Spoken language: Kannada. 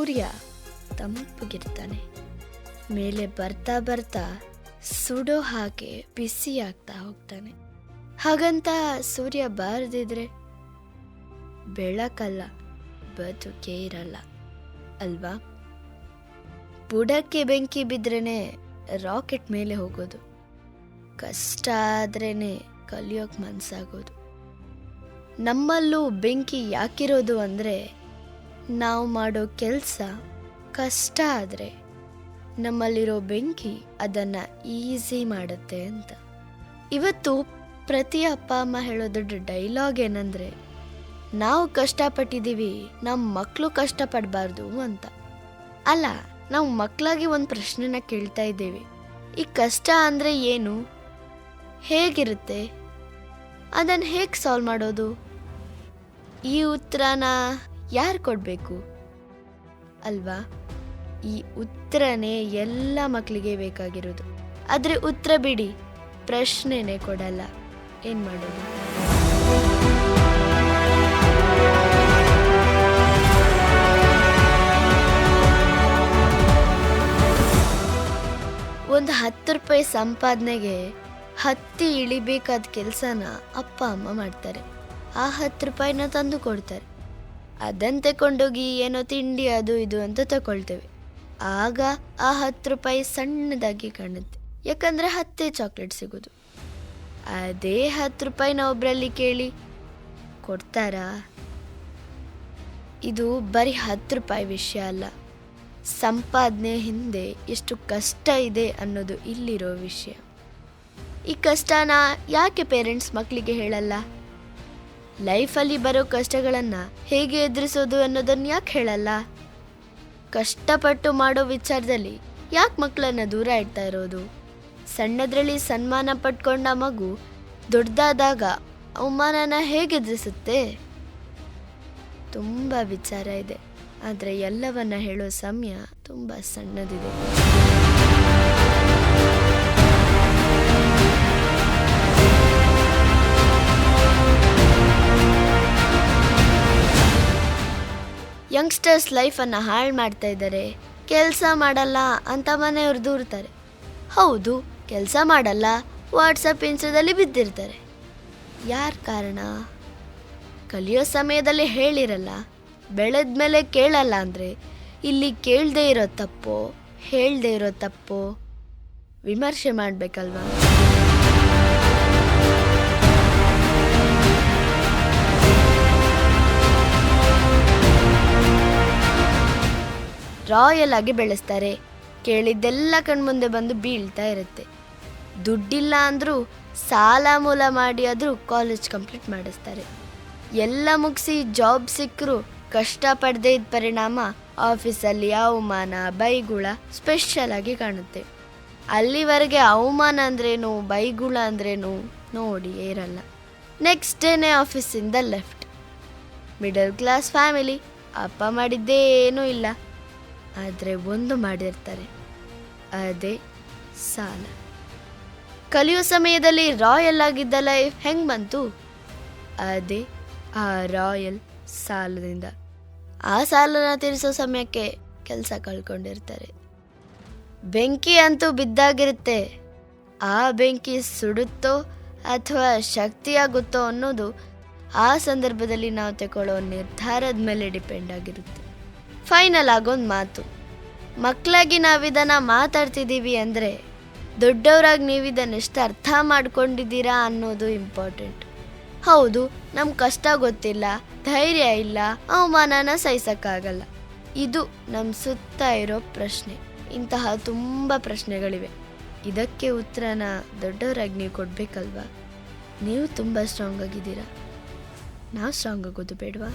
ಸೂರ್ಯ ತಂಪಗಿರ್ತಾನೆ. ಮೇಲೆ ಬರ್ತಾ ಬರ್ತಾ ಸುಡೋ ಹಾಗೆ ಬಿಸಿ ಆಗ್ತಾ ಹೋಗ್ತಾನೆ. ಹಾಗಂತ ಸೂರ್ಯ ಬಾರದಿದ್ರೆ ಬೆಳಕಲ್ಲ, ಬದುಕೇ ಇರಲ್ಲ ಅಲ್ವಾ? ಬುಡಕ್ಕೆ ಬೆಂಕಿ ಬಿದ್ರೇನೆ ರಾಕೆಟ್ ಮೇಲೆ ಹೋಗೋದು. ಕಷ್ಟ ಆದ್ರೇನೆ ಕಲಿಯೋಕ್ ಮನ್ಸಾಗೋದು. ನಮ್ಮಲ್ಲೂ ಬೆಂಕಿ ಯಾಕಿರೋದು ಅಂದರೆ ನಾವು ಮಾಡೋ ಕೆಲಸ ಕಷ್ಟ ಆದರೆ ನಮ್ಮಲ್ಲಿರೋ ಬೆಂಕಿ ಅದನ್ನು ಈಸಿ ಮಾಡುತ್ತೆ ಅಂತ. ಇವತ್ತು ಪ್ರತಿ ಅಪ್ಪ ಅಮ್ಮ ಹೇಳೋ ದೊಡ್ಡ ಡೈಲಾಗ್ ಏನಂದರೆ, ನಾವು ಕಷ್ಟಪಟ್ಟಿದ್ದೀವಿ, ನಮ್ಮ ಮಕ್ಕಳು ಕಷ್ಟಪಡಬಾರ್ದು ಅಂತ. ಅಲ್ಲ, ನಾವು ಮಕ್ಕಳಾಗಿ ಒಂದು ಪ್ರಶ್ನೆನ ಕೇಳ್ತಾ ಇದ್ದೇವೆ, ಈ ಕಷ್ಟ ಅಂದರೆ ಏನು, ಹೇಗಿರುತ್ತೆ, ಅದನ್ನು ಹೇಗೆ ಸಾಲ್ವ್ ಮಾಡೋದು? ಈ ಉತ್ತರನ ಯಾರು ಕೊಡಬೇಕು ಅಲ್ವಾ? ಈ ಉತ್ತರನೇ ಎಲ್ಲ ಮಕ್ಕಳಿಗೆ ಬೇಕಾಗಿರೋದು. ಆದರೆ ಉತ್ತರ ಬಿಡಿ, ಪ್ರಶ್ನೆನೇ ಕೊಡಲ್ಲ. ಏನು ಮಾಡೋದು? ಒಂದು 10 ರೂಪಾಯಿ ಸಂಪಾದನೆಗೆ ಹತ್ತಿ ಇಳಿಬೇಕಾದ ಕೆಲಸನ ಅಪ್ಪ ಅಮ್ಮ ಮಾಡ್ತಾರೆ. ಆ 10 ರೂಪಾಯಿನ ತಂದು ಕೊಡ್ತಾರೆ. ಅದನ್ನು ತಗೊಂಡೋಗಿ ಏನೋ ತಿಂಡಿ ಅದು ಇದು ಅಂತ ತಗೊಳ್ತೇವೆ. ಆಗ ಆ 10 ರೂಪಾಯಿ ಸಣ್ಣದಾಗಿ ಕಾಣುತ್ತೆ, ಯಾಕಂದರೆ 10 ಚಾಕ್ಲೇಟ್ ಸಿಗೋದು. ಅದೇ 10 ರೂಪಾಯಿನ ಒಬ್ಬರಲ್ಲಿ ಕೇಳಿ ಕೊಡ್ತಾರಾ? ಇದು ಬರೀ 10 ರೂಪಾಯಿ ವಿಷಯ ಅಲ್ಲ, ಸಂಪಾದನೆ ಹಿಂದೆ ಎಷ್ಟು ಕಷ್ಟ ಇದೆ ಅನ್ನೋದು ಇಲ್ಲಿರೋ ವಿಷಯ. ಈ ಕಷ್ಟನ ಯಾಕೆ ಪೇರೆಂಟ್ಸ್ ಮಕ್ಕಳಿಗೆ ಹೇಳಲ್ಲ? ಲೈಫಲ್ಲಿ ಬರೋ ಕಷ್ಟಗಳನ್ನು ಹೇಗೆ ಎದುರಿಸೋದು ಅನ್ನೋದನ್ನು ಯಾಕೆ ಹೇಳಲ್ಲ? ಕಷ್ಟಪಟ್ಟು ಮಾಡೋ ವಿಚಾರದಲ್ಲಿ ಯಾಕೆ ಮಕ್ಕಳನ್ನು ದೂರ ಇಡ್ತಾ ಇರೋದು? ಸಣ್ಣದ್ರಲ್ಲಿ ಸನ್ಮಾನ ಪಡ್ಕೊಂಡ ಮಗು ದೊಡ್ಡದಾದಾಗ ಅವಮಾನನ ಹೇಗೆ ಎದುರಿಸುತ್ತೆ? ತುಂಬ ವಿಚಾರ ಇದೆ, ಆದರೆ ಎಲ್ಲವನ್ನ ಹೇಳೋ ಸಮಯ ತುಂಬ ಸಣ್ಣದಿದೆ. ಯಂಗ್ಸ್ಟರ್ಸ್ ಲೈಫನ್ನು ಹಾಳು ಮಾಡ್ತಾ ಇದ್ದಾರೆ. ಕೆಲಸ ಮಾಡಲ್ಲ ಅಂತ ಮನೆಯವ್ರು ದೂರ್ತಾರೆ. ಹೌದು, ಕೆಲಸ ಮಾಡಲ್ಲ, ವಾಟ್ಸಪ್ ಇನ್ಸ್ಟಾದಲ್ಲಿ ಬಿದ್ದಿರ್ತಾರೆ. ಯಾರ ಕಾರಣ? ಕಲಿಯೋ ಸಮಯದಲ್ಲಿ ಹೇಳಿರಲ್ಲ, ಬೆಳೆದ ಮೇಲೆ ಕೇಳಲ್ಲ ಅಂದರೆ ಇಲ್ಲಿ ಕೇಳದೇ ಇರೋ ತಪ್ಪೋ ಹೇಳದೇ ಇರೋ ತಪ್ಪೋ ವಿಮರ್ಶೆ ಮಾಡಬೇಕಲ್ವಾ? ರಾಯಲ್ ಆಗಿ ಬೆಳೆಸ್ತಾರೆ. ಕೇಳಿದ್ದೆಲ್ಲ ಕಣ್ಮುಂದೆ ಬಂದು ಬೀಳ್ತಾ ಇರುತ್ತೆ. ದುಡ್ಡಿಲ್ಲ ಅಂದರೂ ಸಾಲ ಮೂಲ ಮಾಡಿ ಆದರೂ ಕಾಲೇಜ್ ಕಂಪ್ಲೀಟ್ ಮಾಡಿಸ್ತಾರೆ. ಎಲ್ಲ ಮುಗಿಸಿ ಜಾಬ್ ಸಿಕ್ಕರೂ ಕಷ್ಟಪಡದೇ ಇದ್ದ ಪರಿಣಾಮ ಆಫೀಸಲ್ಲಿ ಅವಮಾನ ಬೈಗುಳ ಸ್ಪೆಷಲ್ ಆಗಿ ಕಾಣುತ್ತೆ. ಅಲ್ಲಿವರೆಗೆ ಅವಮಾನ ಅಂದ್ರೇನು ಬೈಗುಳ ಅಂದ್ರೇನು ನೋಡಿಯೇ ಇರಲ್ಲ. ನೆಕ್ಸ್ಟ್ ಡೇನೇ ಆಫೀಸಿಂದ ಲೆಫ್ಟ್. ಮಿಡಲ್ ಕ್ಲಾಸ್ ಫ್ಯಾಮಿಲಿ, ಅಪ್ಪ ಮಾಡಿದ್ದೇನೂ ಇಲ್ಲ, ಆದರೆ ಒಂದು ಮಾಡಿರ್ತಾರೆ, ಅದೇ ಸಾಲ. ಕಲಿಯೋ ಸಮಯದಲ್ಲಿ ರಾಯಲ್ ಆಗಿದ್ದ ಲೈಫ್ ಹೆಂಗೆ ಬಂತು? ಅದೇ ಆ ರಾಯಲ್ ಸಾಲದಿಂದ. ಆ ಸಾಲನ ತೀರಿಸೋ ಸಮಯಕ್ಕೆ ಕೆಲಸ ಕಳ್ಕೊಂಡಿರ್ತಾರೆ. ಬೆಂಕಿ ಅಂತೂ ಬಿದ್ದಾಗಿರುತ್ತೆ. ಆ ಬೆಂಕಿ ಸುಡುತ್ತೋ ಅಥವಾ ಶಕ್ತಿಯಾಗುತ್ತೋ ಅನ್ನೋದು ಆ ಸಂದರ್ಭದಲ್ಲಿ ನಾವು ತಗೊಳ್ಳೋ ನಿರ್ಧಾರದ ಮೇಲೆ ಡಿಪೆಂಡ್ ಆಗಿರುತ್ತೆ. ಫೈನಲ್ ಆಗೊಂದು ಮಾತು, ಮಕ್ಕಳಾಗಿ ನಾವಿದನ್ನು ಮಾತಾಡ್ತಿದ್ದೀವಿ ಅಂದರೆ ದೊಡ್ಡವರಾಗಿ ನೀವಿದನ್ನು ಎಷ್ಟು ಅರ್ಥ ಮಾಡ್ಕೊಂಡಿದ್ದೀರಾ ಅನ್ನೋದು ಇಂಪಾರ್ಟೆಂಟ್. ಹೌದು, ನಮ್ಮ ಕಷ್ಟ ಗೊತ್ತಿಲ್ಲ, ಧೈರ್ಯ ಇಲ್ಲ, ಅವಮಾನನ ಸಹಿಸೋಕ್ಕಾಗಲ್ಲ. ಇದು ನಮ್ಮ ಸುತ್ತ ಇರೋ ಪ್ರಶ್ನೆ. ಇಂತಹ ತುಂಬ ಪ್ರಶ್ನೆಗಳಿವೆ. ಇದಕ್ಕೆ ಉತ್ತರನ ದೊಡ್ಡವರಾಗಿ ನೀವು ಕೊಡಬೇಕಲ್ವಾ? ನೀವು ತುಂಬ ಸ್ಟ್ರಾಂಗ್ ಆಗಿದ್ದೀರಾ, ನಾವು ಸ್ಟ್ರಾಂಗ್ ಆಗೋದು ಬೇಡವಾ?